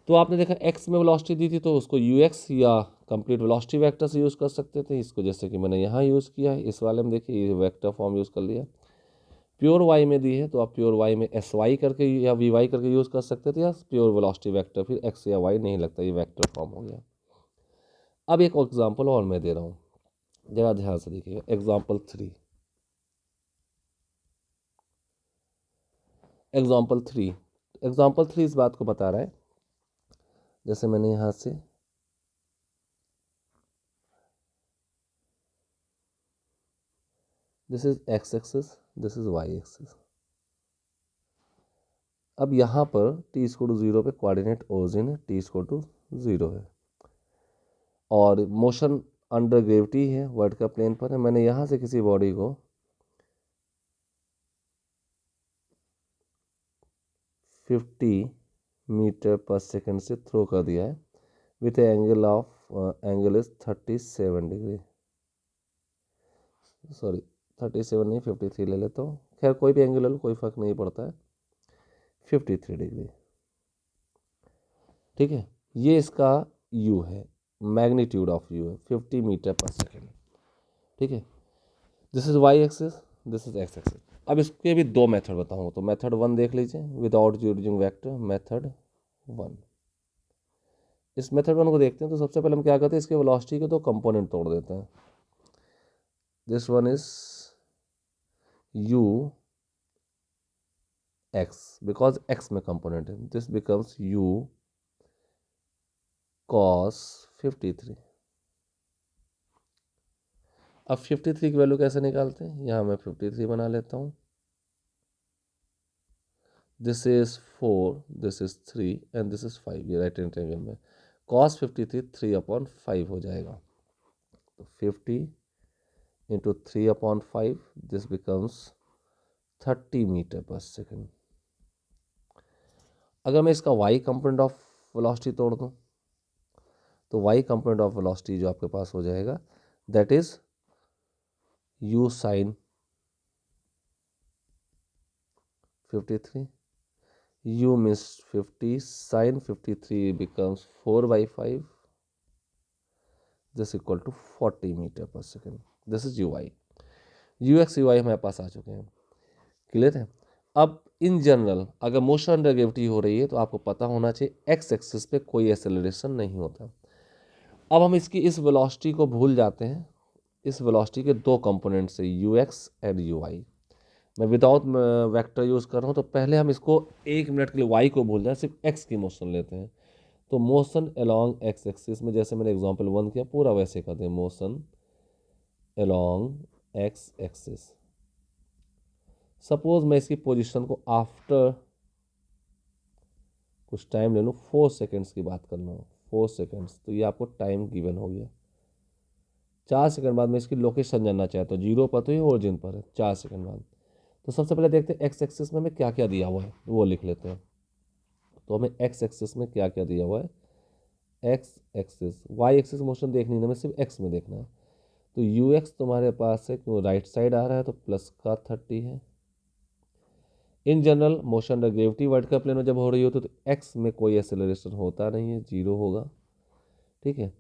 तो आपने देखा एक्स में वेलोसिटी दी थी तो उसको यू एक्स या कंप्लीट वेलोसिटी वेक्टर से यूज़ कर सकते थे, इसको जैसे कि मैंने यहाँ यूज़ किया है, इस वाले में देखिए ये वेक्टर फॉर्म यूज़ कर लिया। प्योर वाई में दी है तो आप प्योर वाई में एस वाई करके या वी वाई करके यूज़ कर सकते थे, या प्योर वेलोसिटी वेक्टर, फिर एक्स या वाई नहीं लगता, ये वेक्टर फॉर्म हो गया। अब एक एग्जाम्पल और मैं दे रहा हूँ, जरा ध्यान से देखिएगा, एग्जाम्पल 3। एग्जाम्पल थ्री इस बात को बता रहा है, जैसे मैंने यहाँ से this is X axis, this is Y axis. अब यहाँ पर टी इक्वल टू 0 पे कोऑर्डिनेट ओरिजिन है, टी इक्वल टू 0 है, और मोशन अंडर ग्रेविटी है, वर्ड का प्लेन पर है। मैंने यहाँ से किसी बॉडी को 50 मीटर पर सेकेंड से थ्रो कर दिया है with angle is 37 degree, sorry 37 नहीं 53 ले लेता हूँ, खैर कोई भी एंगल ले लो कोई फर्क नहीं पड़ता है, 53 डिग्री। ठीक है, ये इसका यू है, मैग्नीट्यूड ऑफ यू है 50 मीटर पर सेकेंड। ठीक है, this is Y axis, this is X axis. अब इसके भी दो मेथड बताऊंगा, तो मेथड 1 देख लीजिए, विदाउट यूजिंग वेक्टर, मेथड 1। इस मेथड 1 को देखते हैं, तो सबसे पहले हम क्या करते हैं, इसके वेलोसिटी के दो कंपोनेंट तोड़ देते हैं। This one is you x, because x में कंपोनेंट है, दिस बिकम्स यू कॉस 53। अब 53 की वैल्यू कैसे निकालते हैं, यहाँ मैं 53 बना लेता हूँ, this is 4, this is 3 and this is 5, ये राइट एंगल ट्रायंगल में cos 53 3/5 हो जाएगा। तो 50 इंटू 3/5, दिस बिकम्स 30 मीटर पर सेकेंड। अगर मैं इसका y कंपोनेंट ऑफ वेलोसिटी तोड़ दूं तो y कंपोनेंट ऑफ वेलोसिटी जो आपके पास हो जाएगा that is u sine 53, u means 50 sine 53 becomes 4/5, this equal to 40 metre पर second. This is ui, ux ui हमारे पास आ चुके हैं। क्लियर है। अब इन जनरल अगर मोशन अंडर ग्रेविटी हो रही है तो आपको पता होना चाहिए एक्स एक्सिस पे कोई एक्सेलरेशन नहीं होता। अब हम इसकी इस वेलोसिटी को भूल जाते हैं। इस वेलोसिटी के दो कंपोनेंट्स है U X and U Y. मैं विदाउट वेक्टर यूज़ कर रहा हूँ तो पहले हम इसको 1 मिनट के लिए वाई को भूल जाए, सिर्फ एक्स की मोशन लेते हैं। तो मोशन अलोंग एक्स एक्सिस में जैसे मैंने एग्जांपल 1 किया पूरा वैसे करते हैं, motion along x axis. Suppose मैं इसकी पोजीशन को आफ्टर कुछ टाइम ले लूँ, 4 सेकेंड्स की बात कर रहा हूँ, 4 सेकेंड्स, तो ये आपको टाइम गिवन हो गया। 4 सेकंड बाद मैं इसकी लोकेशन जानना चाहता हूँ, 0 पर तो ये ओरिजिन पर है, 4 सेकंड बाद। तो सबसे पहले देखते हैं एक्स एक्सिस में हमें क्या क्या दिया हुआ है, वो लिख लेते हैं। तो हमें एक्स एक्सिस में क्या क्या दिया हुआ है, X axis, Y axis motion देखनी है, हमें सिर्फ एक्स में देखना है। तो यू एक्स तुम्हारे पास है, क्यों राइट साइड आ रहा है तो प्लस का 30 है। In general motion under gravity vertical plane में जब हो रही हो तो एक्स में कोई एक्सेलरेशन होता नहीं है, 0 होगा। ठीक है,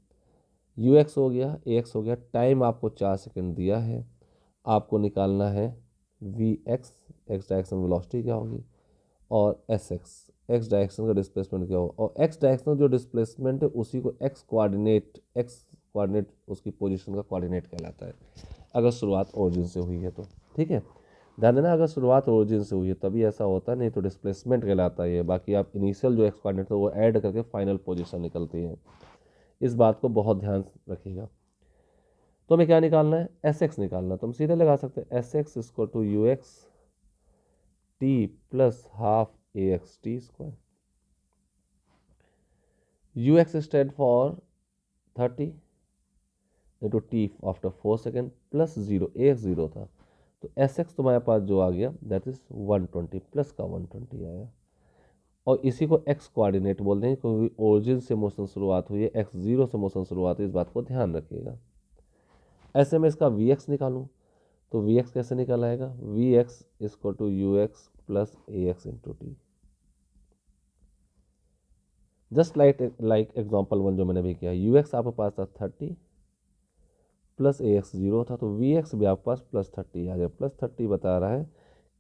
यू एक्स हो गया, ए एक्स हो गया, टाइम आपको 4 सेकंड दिया है। आपको निकालना है V X, X direction velocity क्या होगी, और एस एक्स, एक्स डायरेक्शन का डिस्प्लेसमेंट क्या होगा। और एक्स डायरेक्शन जो डिस्प्लेसमेंट है उसी को एक्स कोऑर्डिनेट उसकी पोजीशन का कोऑर्डिनेट कहलाता है, अगर शुरुआत ओरिजिन से हुई है तो। ठीक है, ध्यान देना, अगर शुरुआत ओरिजिन से हुई है तभी ऐसा होता है, नहीं तो डिस्प्लेसमेंट कहलाता है। बाकी आप इनिशियल जो एक्स कोऑर्डिनेट है वो ऐड करके फाइनल पोजीशन निकलती है। इस बात को बहुत ध्यान रखिएगा। तो हमें क्या निकालना है, एस एक्स निकालना। तो हम सीधे लगा सकते हैं S X equal to U X T plus half A X T square. U X stand for 30 into T after 4 second plus 0, A X 0 था, तो एस एक्स तुम्हारे पास जो आ गया दैट इज 120, प्लस का 120 आया। और इसी को एक्स कोऑर्डिनेट बोलते हैं क्योंकि ओरिजिन से मोशन शुरुआत हुई है, एक्स 0 से मोशन शुरुआत हुई, इस बात को ध्यान रखिएगा। ऐसे में इसका वी एक्स निकालूँ तो वी एक्स कैसे निकल आएगा, V x equal to U X plus A X into T. Just like example 1 जो मैंने भी किया, यू एक्स आपके पास था 30 प्लस ए एक्स 0 था, तो वी एक्स भी आपके पास प्लस 30 आ गया। प्लस 30 बता रहा है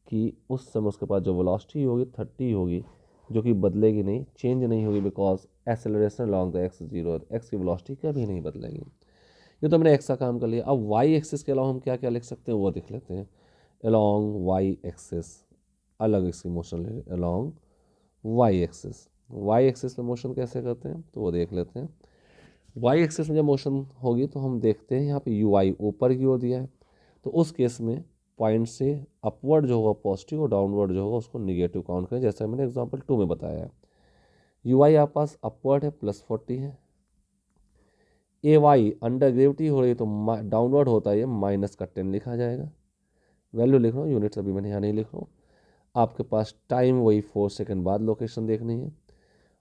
कि उस समय उसके पास जो वेलोसिटी होगी 30 होगी, जो कि बदलेगी नहीं, चेंज नहीं होगी, because acceleration along the x 0, x की वेलोसिटी कभी नहीं बदलेगी। ये तो मैंने एक्स का काम कर लिया। अब वाई एक्सिस के अलावा हम क्या क्या लिख सकते हैं वो देख लेते हैं। अलॉन्ग वाई एक्सिस, अलग इसकी मोशन ले along Y axis. Y axis में मोशन कैसे करते हैं तो वो देख लेते हैं। वाई एक्सिस में जब मोशन होगी तो हम देखते हैं यहाँ पे यू आई ऊपर की ओर दिया है, तो उस केस में पॉइंट से अपवर्ड जो होगा पॉजिटिव और डाउनवर्ड जो होगा उसको निगेटिव काउंट करें, जैसा मैंने एग्जांपल 2 में बताया है। यू आई आपके पास अपवर्ड है प्लस 40 है, ए वाई अंडर ग्रेविटी हो रही है तो डाउनवर्ड होता है, माइनस का 10 लिखा जाएगा। वैल्यू लिख रहा हूँ, यूनिट्स अभी मैंने यहाँ नहीं लिख रहा हूँ। आपके पास टाइम वही 4 सेकेंड बाद लोकेशन देखनी है,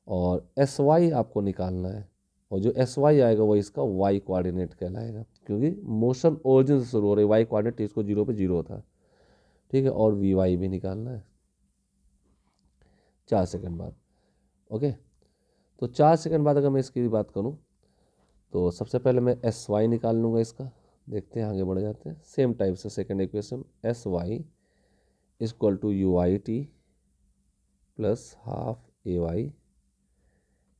और एस वाई आपको निकालना है, और जो एस वाई आएगा वो इसका वाई कोऑर्डिनेट कहलाएगा, क्योंकि मोशन ओरिजिन से शुरू हो रही है, वाई कोऑर्डिनेट इसको 0 पे 0 था। ठीक है, और वी वाई भी निकालना है 4 सेकेंड बाद। ओके, तो 4 सेकेंड बाद अगर मैं इसकी बात करूँ तो सबसे पहले मैं एस वाई निकाल लूँगा इसका। देखते हैं, आगे बढ़ जाते हैं। सेम टाइप से second equation, s Y equal to u i t plus half A Y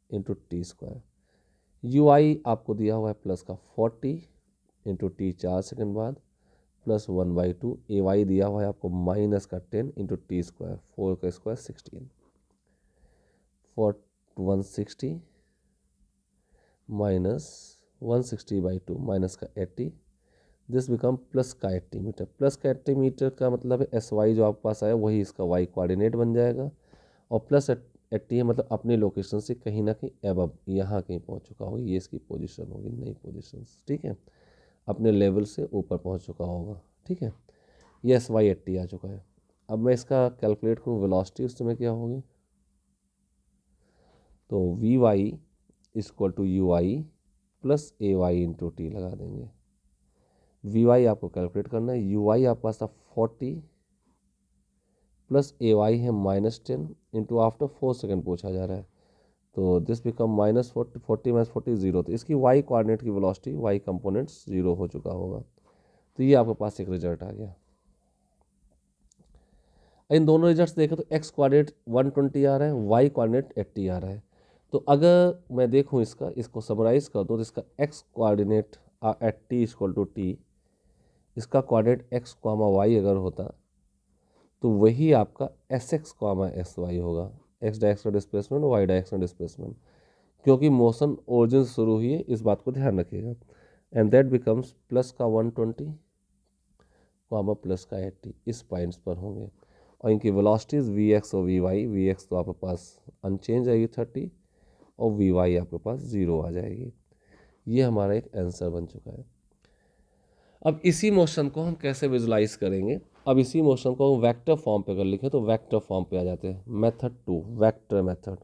into T square. U i आपको दिया हुआ है प्लस का 40 इंटू टी 4 सेकेंड बाद प्लस 1/2, ए वाई दिया हुआ है आपको माइनस का 10 इंटू टी स्क्वायर, 4 का स्क्वायर 16, 160 माइनस 160/2 माइनस का 80, दिस बिकम प्लस का 80 मीटर। प्लस का 80 मीटर का मतलब है एस वाई जो आपके पास आया वही इसका वाई कोऑर्डिनेट बन जाएगा, और प्लस 80 है मतलब अपनी लोकेशन से कहीं ना कहीं एबव यहाँ कहीं पहुँच चुका होगा, ये इसकी पोजीशन होगी, नई पोजीशन, ठीक है, अपने लेवल से ऊपर पहुँच चुका होगा, ठीक है। ये SY 80 आ चुका है। अब मैं इसका कैलकुलेट करूँ वेलोसिटी, उस समय क्या होगी, तो VY equal to UI plus AY into T लगा देंगे। VY आपको कैलकुलेट करना है, UI आपके पास था 40 प्लस AY है -10 इंटू आफ्टर 4 सेकेंड पूछा जा रहा है, तो दिस बिकम -40, 40 माइनस 40 जीरो, तो इसकी वाई कोऑर्डिनेट की वेलोसिटी वाई कंपोनेंट्स जीरो हो चुका होगा। तो ये आपके पास एक रिजल्ट आ गया। इन दोनों रिजल्ट्स देखें तो एक्स कोऑर्डिनेट 120 आ रहा है, वाई कोऑर्डिनेट 80 आ रहा है। तो अगर मैं देखूं इसको समराइज कर दूं तो इसका x coordinate at t equal to t, इसका कोऑर्डिनेट एक्स कॉमा वाई अगर होता तो वही आपका s x comma s y होगा, x directional displacement, y directional displacement, क्योंकि मोशन ओरिजिन से शुरू हुई है, इस बात को ध्यान रखिएगा। एंड दैट बिकम्स प्लस का 120 कॉमा प्लस का 80 इस पॉइंट्स पर होंगे, और इनकी वेलोसिटीज वी एक्स और वी वाई, वी एक्स तो आपके पास अनचेंज आएगी 30 और वी वाई आपके पास 0 आ जाएगी। ये हमारा एक आंसर बन चुका है। अब इसी मोशन को हम कैसे विजुलाइज करेंगे, अब इसी मोशन को हम वेक्टर फॉर्म पे अगर लिखें तो वेक्टर फॉर्म पे आ जाते हैं। मेथड 2 वेक्टर मेथड,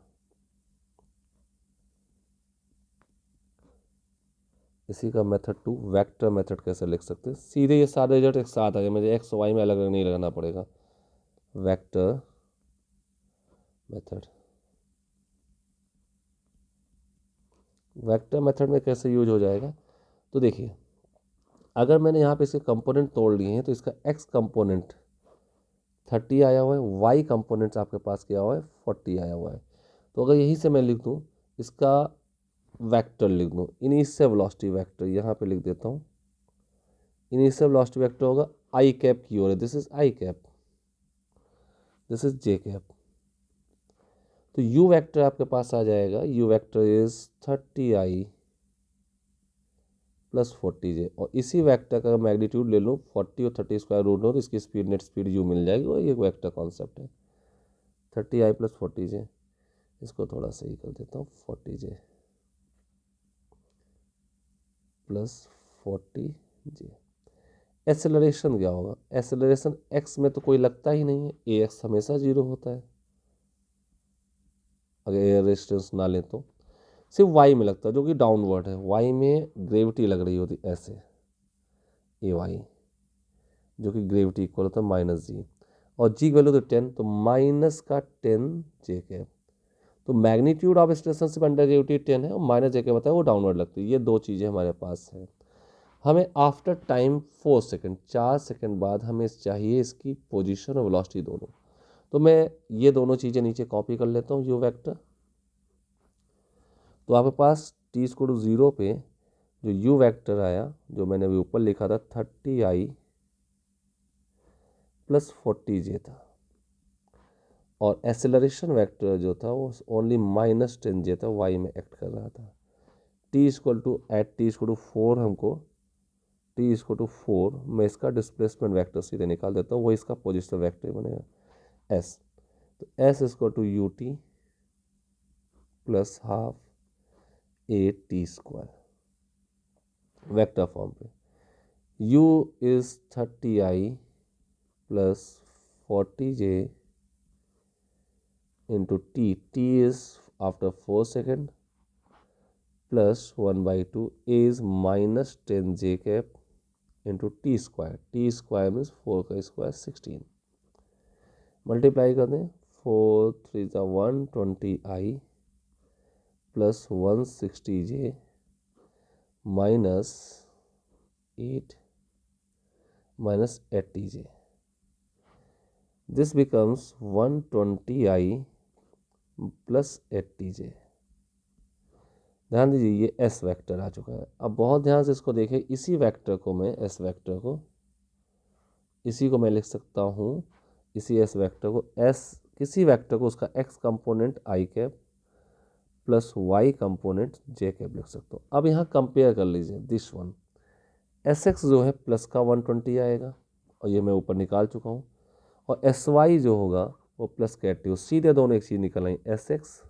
इसी का मेथड 2 वेक्टर मेथड कैसे लिख सकते हैं, सीधे ये सारे रिजल्ट एक साथ आ गए, मुझे एक्स वाई में अलग अलग नहीं लगाना पड़ेगा। वेक्टर मेथड, वेक्टर मेथड में कैसे यूज हो जाएगा, तो देखिए अगर मैंने यहाँ पे इसके कंपोनेंट तोड़ लिए हैं तो इसका एक्स कंपोनेंट 30 आया हुआ है, वाई कंपोनेंट्स आपके पास क्या हुआ है 40 आया हुआ है। तो अगर यहीं से मैं लिख दूँ इसका वेक्टर लिख दूँ, इनिशियल वेलोसिटी वेक्टर यहाँ पे लिख देता हूँ। इनिशियल वेलोसिटी वेक्टर होगा आई कैप की ओर, this is i cap, this is j cap. तो यू वेक्टर आपके पास आ जाएगा, you vector is 30i plus 40j, और इसी वेक्टर का मैग्नीट्यूड ले लूँ 40 और 30 स्क्वायर रूट हो तो इसकी स्पीड नेट स्पीड यू मिल जाएगी, और ये वेक्टर कॉन्सेप्ट है 30i प्लस 40j। इसको थोड़ा सही कर देता हूँ, 40j प्लस 40j। एक्सेलरेशन क्या होगा, एक्सेलरेशन एक्स में तो कोई लगता ही नहीं है, ए एक्स हमेशा 0 होता है अगर एयर रेजिस्टेंस ना लें तो, सिर्फ वाई में लगता है जो कि डाउनवर्ड है, वाई में ग्रेविटी लग रही होती ऐसे, ए वाई जो कि ग्रेविटी इक्वल होता है -g, और जी की वैल्यू तो 10, तो माइनस का 10 जे कैप। तो मैग्नीट्यूड ऑफ स्टेशनशिप अंडर ग्रेविटी 10 है और माइनस जे कैप बताया वो डाउनवर्ड लगती है। ये दो चीज़ें हमारे पास है। हमें आफ्टर टाइम 4 सेकेंड, 4 सेकेंड बाद हमें चाहिए इसकी पोजीशन और वेलोसिटी दोनों। तो मैं ये दोनों चीज़ें नीचे कॉपी कर लेता हूँ, यू वेक्टर। तो आपके पास टी इक्वल टू 0 पे जो यू वेक्टर आया, जो मैंने अभी ऊपर लिखा था 30i प्लस 40j था, और एक्सेलरेशन वेक्टर जो था वो ओनली -10j था, वाई में एक्ट कर रहा था। टी इक्वल टू 4 हमको, टी इक्वल टू 4 मैं इसका डिस्प्लेसमेंट वेक्टर सीधे निकाल देता हूँ, वो इसका पोजिशन वेक्टर बनेगा एस। तो S equal to U T plus half A T square vector form पे। u is 30i plus 40j into t, t is after 4 second plus 1/2 is minus 10j cap into t square, t square means 4 का square 16, multiply कर दें 4 3 120i plus 160j minus 8 minus 80j, this becomes 120i plus 80j। ध्यान दीजिए ये S vector आ चुका है। अब बहुत ध्यान से इसको देखें, इसी वेक्टर को मैं एस वेक्टर को, इसी को मैं लिख सकता हूँ, इसी एस वेक्टर को, एस किसी वेक्टर को उसका x component I cap plus Y component J cap लिख सकता हूँ। अब यहाँ कंपेयर कर लीजिए दिस वन, एस एक्स जो है प्लस का 120 आएगा और ये मैं ऊपर निकाल चुका हूँ, और एस वाई जो होगा वो प्लस का 80, सीधे दोनों एक चीज़ निकल आई, एस एक्स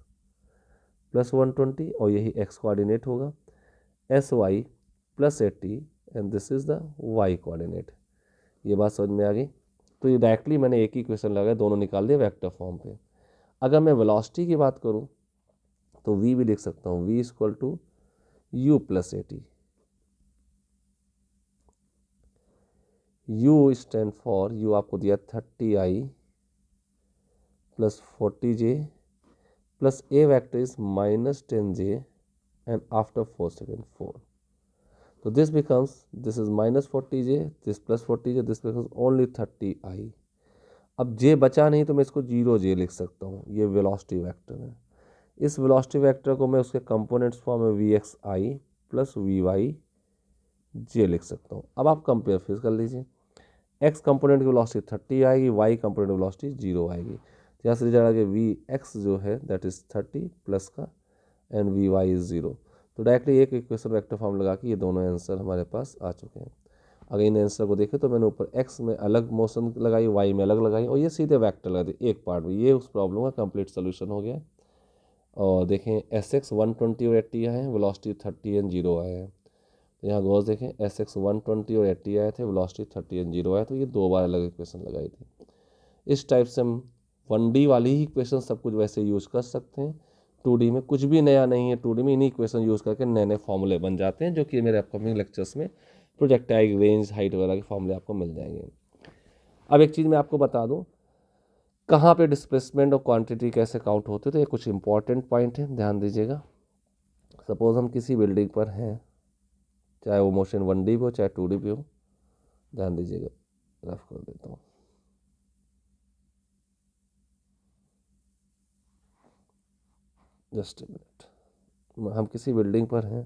प्लस 120 और यही एक्स कोऑर्डिनेट होगा, S Y plus 80 and this is the Y coordinate. ये बात समझ में आ गई। तो ये डायरेक्टली मैंने एक ही क्वेश्चन लगाया, दोनों निकाल दिए वेक्टर फॉर्म पे। अगर मैं वेलोसिटी की बात करूँ तो v भी लिख सकता हूँ, v equal to u plus 80। u stand for, u आपको दिया 30i plus 40j plus a vector is minus 10j and after 4 second 4। तो this becomes, this is minus 40j, this plus 40j, this becomes only 30i। अब j बचा नहीं तो मैं इसको 0j लिख सकता हूँ, ये वेलोसिटी वेक्टर है। इस वेलोसिटी वेक्टर को मैं उसके कंपोनेंट्स फॉर्म में vxi प्लस vyj लिख सकता हूँ। अब आप कंपेयर फिर कर लीजिए, x कंपोनेंट की वेलोसिटी 30 आएगी, y कंपोनेंट की वेलोसिटी 0 आएगी। तो यहाँ से रिजल्ट आ गया vx जो है दैट इज 30 प्लस का एंड vy इज 0। तो डायरेक्टली एक इक्वेशन वेक्टर फॉर्म लगा के ये दोनों आंसर हमारे पास आ चुके हैं। अगर इन आंसर को देखें तो मैंने ऊपर x में अलग मोशन लगाई, y में अलग लगाई और ये सीधे वेक्टर लगा दी एक पार्ट में। ये उस प्रॉब्लम का कंप्लीट सोल्यूशन हो गया। और देखें एस एक्स 120 और 80 आए हैं, वेलोसिटी 30 एंड 0 आए हैं। तो यहाँ गौर देखें, एस एक्स 120 और 80 आए थे, वेलोसिटी 30 एंड 0 आए, तो ये दो बार अलग इक्वेशन लगाई थी। इस टाइप से हम 1D वाली ही इक्वेशन सब कुछ वैसे यूज़ कर सकते हैं। 2D में कुछ भी नया नहीं है, 2D में इन्हीं इक्वेशन यूज़ करके नए नए फॉर्मूले बन जाते हैं, जो कि मेरे अपकमिंग लेक्चर्स में प्रोजेक्टाइल रेंज, हाइट वगैरह के फॉर्मूले आपको मिल जाएंगे। अब एक चीज़ मैं आपको बता दूँ, कहाँ पे डिस्प्लेसमेंट और क्वांटिटी कैसे काउंट होते हैं, तो ये कुछ इंपॉर्टेंट पॉइंट है, ध्यान दीजिएगा। सपोज हम किसी बिल्डिंग पर हैं, चाहे वो मोशन 1D पे हो चाहे 2D पे हो, ध्यान दीजिएगा, रफ कर देता हूँ। जस्ट ए मिनट, हम किसी बिल्डिंग पर हैं।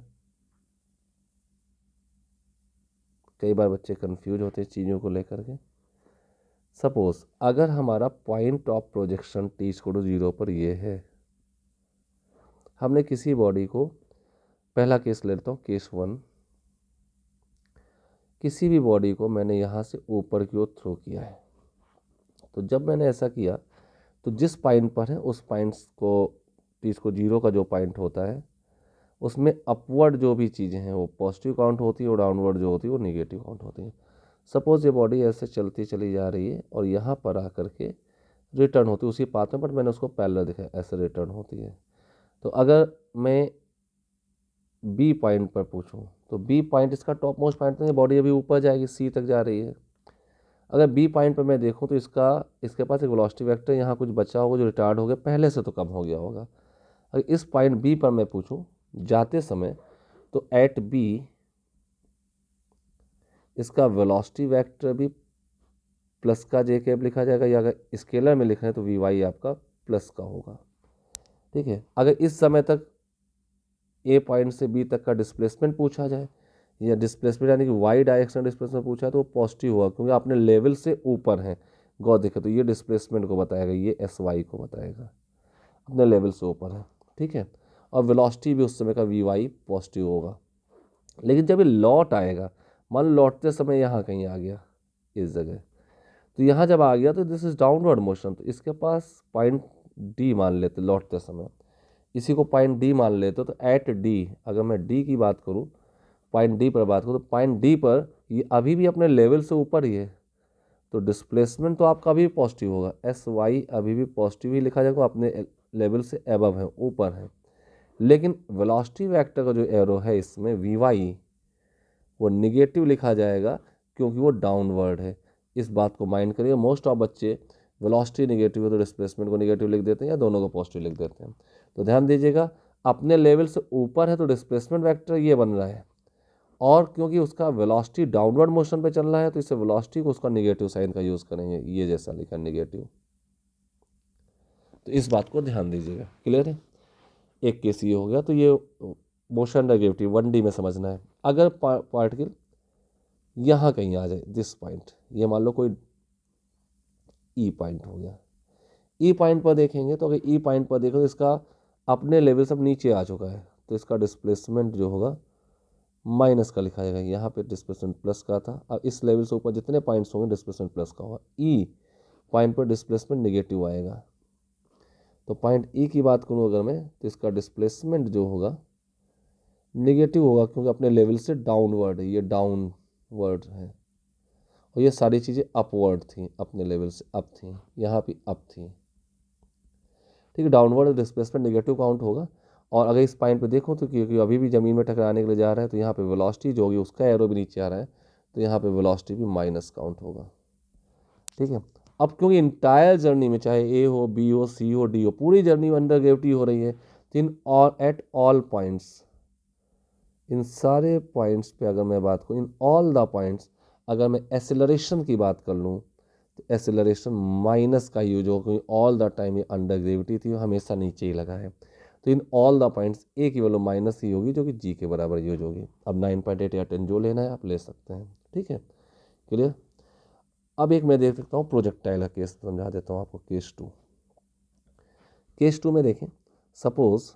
कई बार बच्चे कंफ्यूज होते हैं चीज़ों को लेकर के। सपोज अगर हमारा पॉइंट ऑफ प्रोजेक्शन t = 0 पर ये है, हमने किसी बॉडी को, पहला केस लेता हूँ, केस 1, किसी भी बॉडी को मैंने यहाँ से ऊपर की ओर थ्रो किया है। तो जब मैंने ऐसा किया तो जिस पॉइंट पर है उस पॉइंट्स को, t = 0 का जो पॉइंट होता है उसमें अपवर्ड जो भी चीज़ें हैं वो पॉजिटिव काउंट होती है और डाउनवर्ड जो होती है वो नेगेटिव काउंट होती है। सपोज ये बॉडी ऐसे चलती चली जा रही है और यहाँ पर आकर के रिटर्न होती है उसी पाथ में, बट मैंने उसको पैरेलल दिखाया, ऐसे रिटर्न होती है। तो अगर मैं बी पॉइंट पर पूछूं तो बी पॉइंट इसका टॉप मोस्ट पॉइंट नहीं, बॉडी अभी ऊपर जाएगी, सी तक जा रही है। अगर बी पॉइंट पर मैं देखूं तो इसके पास एक वेलोसिटी वेक्टर यहाँ कुछ बचा होगा जो रिटार्ड हो गया, पहले से तो कम हो गया होगा। अगर इस पॉइंट बी पर मैं पूछूं जाते समय, तो एट बी इसका वेलोसिटी वेक्टर भी प्लस का जे कैप लिखा जाएगा, या अगर स्केलर में लिखना है तो वी वाई आपका प्लस का होगा। ठीक है, अगर इस समय तक ए पॉइंट से बी तक का डिस्प्लेसमेंट पूछा जाए, या डिस्प्लेसमेंट यानी कि वाई डायरेक्शन डिस्प्लेसमेंट पूछा तो वो पॉजिटिव होगा, क्योंकि आपने लेवल से ऊपर है। गौर देखे तो ये डिस्प्लेसमेंट को बताएगा, ये एस वाई को बताएगा, अपने लेवल से ऊपर है। ठीक है, और वेलोसिटी भी उस समय का वी वाई पॉजिटिव होगा। लेकिन जब ये लौट आएगा, मान लो लौटते समय यहाँ कहीं आ गया इस जगह, तो यहाँ जब आ गया तो दिस इज डाउनवर्ड मोशन, तो इसके पास पॉइंट डी मान लेते लौटते समय, इसी को पॉइंट डी मान लेते। तो एट डी, अगर मैं डी की बात करूँ, पॉइंट डी पर बात करूँ, तो पॉइंट डी पर ये अभी भी अपने लेवल से ऊपर ही है, तो डिस्प्लेसमेंट तो आपका अभी भी पॉजिटिव होगा, एस वाई अभी भी पॉजिटिव ही लिखा जाएगा, अपने लेवल से एबव है, ऊपर है। लेकिन वेलोसिटी वेक्टर का जो एरो है इसमें वी वाई, वो निगेटिव लिखा जाएगा क्योंकि वो डाउनवर्ड है। इस बात को माइंड करिए, मोस्ट ऑफ बच्चे वेलोसिटी निगेटिव है तो डिस्प्लेसमेंट को निगेटिव लिख देते हैं, या दोनों को पॉजिटिव लिख देते हैं। तो ध्यान दीजिएगा, अपने लेवल से ऊपर है तो डिस्प्लेसमेंट वेक्टर ये बन रहा है, और क्योंकि उसका वेलोसिटी डाउनवर्ड मोशन पे चल रहा है तो इससे वेलोसिटी को उसका निगेटिव साइन का यूज़ करेंगे, ये जैसा लिखा निगेटिव। तो इस बात को ध्यान दीजिएगा, क्लियर है। एक केस ये हो गया, तो ये मोशन नेगेटिव 1D में समझना है। अगर पार्टिकल यहाँ कहीं आ जाए, दिस पॉइंट, ये मान लो कोई ई पॉइंट हो गया, ई पॉइंट पर देखेंगे तो अगर ई पॉइंट पर देखो तो इसका अपने लेवल से नीचे आ चुका है, तो इसका डिस्प्लेसमेंट जो होगा माइनस का लिखा जाएगा। यहाँ पे डिस्प्लेसमेंट प्लस का था, अब इस लेवल से ऊपर जितने पॉइंट्स होंगे डिस्प्लेसमेंट प्लस का होगा। ई पॉइंट पर डिस्प्लेसमेंट नेगेटिव आएगा। तो पॉइंट ई की बात करूँ अगर मैं, तो इसका डिस्प्लेसमेंट जो होगा नेगेटिव होगा, क्योंकि अपने लेवल से डाउनवर्ड है, ये डाउनवर्ड है, और ये सारी चीज़ें अपवर्ड थी, अपने लेवल से अप थी, यहाँ भी अप थी। ठीक है, डाउनवर्ड डिस्प्लेसमेंट नेगेटिव काउंट होगा। और अगर इस पॉइंट पे देखो तो क्योंकि अभी भी ज़मीन में टकराने के लिए जा रहा है, तो यहाँ पे वेलोसिटी जो होगी उसका एरो भी नीचे आ रहा है, तो यहाँ पे वेलोसिटी भी माइनस काउंट होगा। ठीक है, अब क्योंकि इंटायर जर्नी में चाहे ए हो, बी हो, सी हो, डी हो, पूरी जर्नी में अंडर ग्रेविटी हो रही है, तो इन और एट ऑल पॉइंट्स, इन सारे पॉइंट्स पे अगर मैं बात करूँ, इन ऑल द पॉइंट्स, अगर मैं एसेलरेशन की बात कर लूँ, तो एसेलरेशन माइनस का यूज होगा, क्योंकि ऑल द टाइम ये अंडर ग्रेविटी थी, हमेशा नीचे ही लगा है। तो in all the points A की वैल्यू माइनस ही होगी, जो कि जी के बराबर यूज होगी। अब 9.8 या 10 जो लेना है आप ले सकते हैं। ठीक है, क्लियर। अब एक मैं देख सकता हूँ प्रोजेक्टाइल का केस समझा देता हूँ आपको। केस 2, केस 2 में देखें, सपोज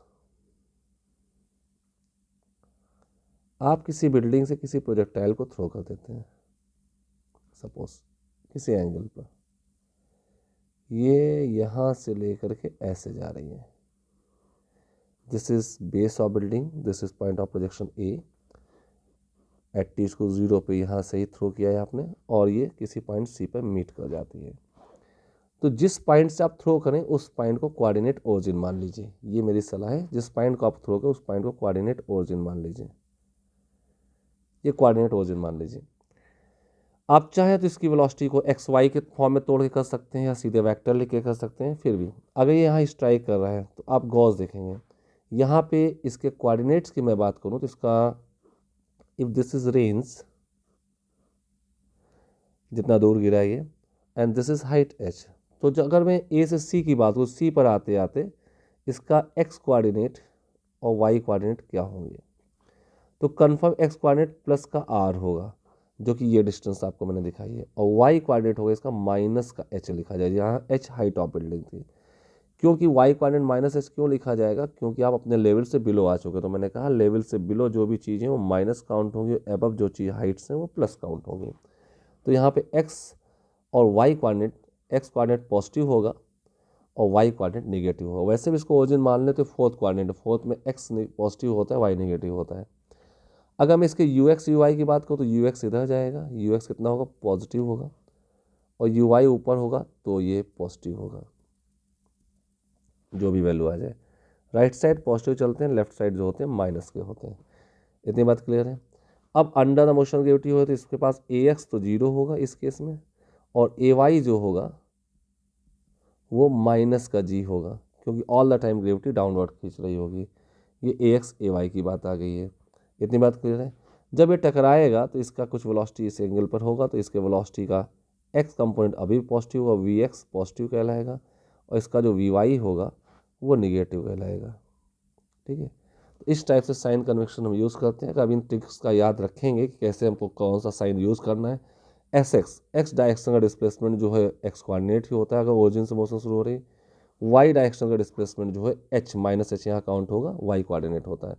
आप किसी बिल्डिंग से किसी प्रोजेक्टाइल को थ्रो कर देते हैं, सपोज किसी एंगल पर, ये यहाँ से लेकर के ऐसे जा रही है। This is base of building, this is point of projection A, at T को 0 पे यहाँ से ही थ्रो किया है आपने, और ये किसी पॉइंट सी पर मीट कर जाती है। तो जिस पॉइंट से आप थ्रो करें उस पॉइंट को कोऑर्डिनेट ओरिजिन मान लीजिए। ये मेरी सलाह है, जिस पॉइंट को आप थ्रो करें उस पॉइंट को कोऑर्डिनेट ओरिजिन मान लीजिए, ये कोऑर्डिनेट ओरिजिन मान लीजिए। आप चाहें तो इसकी वेलोसिटी को एक्स वाई के फॉर्म में तोड़ के कर सकते हैं, या सीधे वेक्टर लिख के कर सकते हैं। फिर भी अगर ये यहाँ स्ट्राइक कर रहा है तो आप गॉस देखेंगे, यहाँ पे इसके कोऑर्डिनेट्स की मैं बात करूँ तो इसका, इफ दिस इज रेंज, जितना दूर गिरा है ये, and this is height H, तो अगर मैं ए से सी की बात करूँ, सी पर आते आते इसका एक्स कोऑर्डिनेट और वाई कोऑर्डिनेट क्या होंगे, तो कन्फर्म एक्स कोऑर्डिनेट प्लस का आर होगा, जो कि ये डिस्टेंस आपको मैंने दिखाई है, और वाई कोऑर्डिनेट होगा इसका माइनस का एच लिखा जाएगा, यहाँ एच हाइट ऑफ बिल्डिंग थी। क्योंकि वाई कोऑर्डिनेट माइनस एच क्यों लिखा जाएगा, क्योंकि आप अपने लेवल से बिलो आ चुके, तो मैंने कहा लेवल से बिलो जो भी चीज़ें वो माइनस काउंट होंगी, एबव जो चीज़ हाइट्स हैं वो प्लस काउंट होंगी। तो यहाँ पे एक्स और Y coordinate, X coordinate positive होगा और वाई कोऑर्डिनेट नेगेटिव होगा। वैसे भी इसको ओरिजिन मान ले तो फोर्थ कोऑर्डिनेट, फोर्थ में एक्स पॉजिटिव होता है, वाई नेगेटिव होता है। अगर मैं इसके यू एक्स यू वाई की बात करूँ तो यू एक्स इधर जाएगा, यू एक्स कितना होगा, पॉजिटिव होगा, और यू वाई ऊपर होगा तो ये पॉजिटिव होगा, जो भी वैल्यू आ जाए। राइट साइड पॉजिटिव चलते हैं, लेफ्ट साइड जो होते हैं माइनस के होते हैं। इतनी बात क्लियर है। अब अंडर द मोशन ग्रेविटी हो तो इसके पास ए एक्स तो 0 होगा इस केस में, और ए वाई जो होगा वो माइनस का जी होगा, क्योंकि all the time gravity downward खींच रही होगी। ये ए एक्स ए वाई की बात आ गई है। इतनी बात क्लियर है। जब ये टकराएगा तो इसका कुछ वेलोसिटी इस एंगल पर होगा, तो इसके वेलोसिटी का एक्स कंपोनेंट अभी पॉजिटिव होगा, वी एक्स पॉजिटिव कहलाएगा, और इसका जो वी वाई होगा वो निगेटिव कहलाएगा। ठीक है, तो इस टाइप से साइन कन्वेक्शन हम यूज़ करते हैं। अब इन ट्रिक्स का याद रखेंगे कि कैसे हमको कौन सा साइन यूज़ करना है। एस एक्स, एक्स डायरेक्शन का डिस्प्लेसमेंट जो है एक्स कोऑर्डिनेट ही होता है अगर ओरिजिन से मोशन शुरू हो रही। वाई डायरेक्शन का डिस्प्लेसमेंट जो है एच माइनस एच यहाँ काउंट होगा, वाई कोऑर्डिनेट होता है।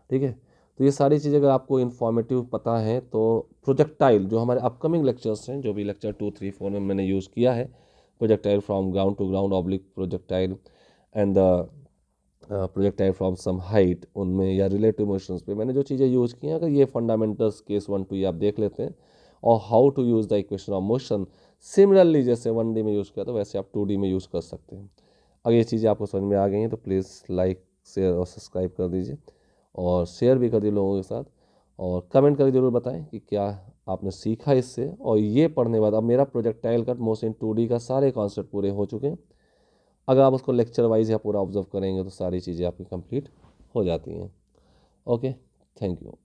ठीक है, तो ये सारी चीज़ें अगर आपको इन्फॉर्मेटिव पता है तो प्रोजेक्टाइल जो हमारे अपकमिंग लेक्चर्स हैं, जो भी लेक्चर 2, 3, 4 में मैंने यूज़ किया है, projectile from ground to ground oblique projectile and the projectile from some height, उनमें या रिलेटिव मोशंस पे मैंने जो चीज़ें यूज़ की हैं, अगर ये फंडामेंटल्स केस 1, 2 ये आप देख लेते हैं, और how to use the equation of motion similarly जैसे 1D में यूज़ किया था वैसे आप 2D में यूज़ कर सकते हैं। अगर ये चीज़ें आपको समझ में आ गई हैं तो प्लीज़ लाइक, शेयर और सब्सक्राइब कर दीजिए, और शेयर भी कर दिए लोगों के साथ, और कमेंट करके ज़रूर बताएं कि क्या आपने सीखा इससे। और ये पढ़ने के बाद अब मेरा प्रोजेक्टाइल कट मोशन 2D का सारे कॉन्सेप्ट पूरे हो चुके हैं। अगर आप उसको लेक्चर वाइज या पूरा ऑब्जर्व करेंगे तो सारी चीज़ें आपकी कंप्लीट हो जाती हैं। Okay, thank you.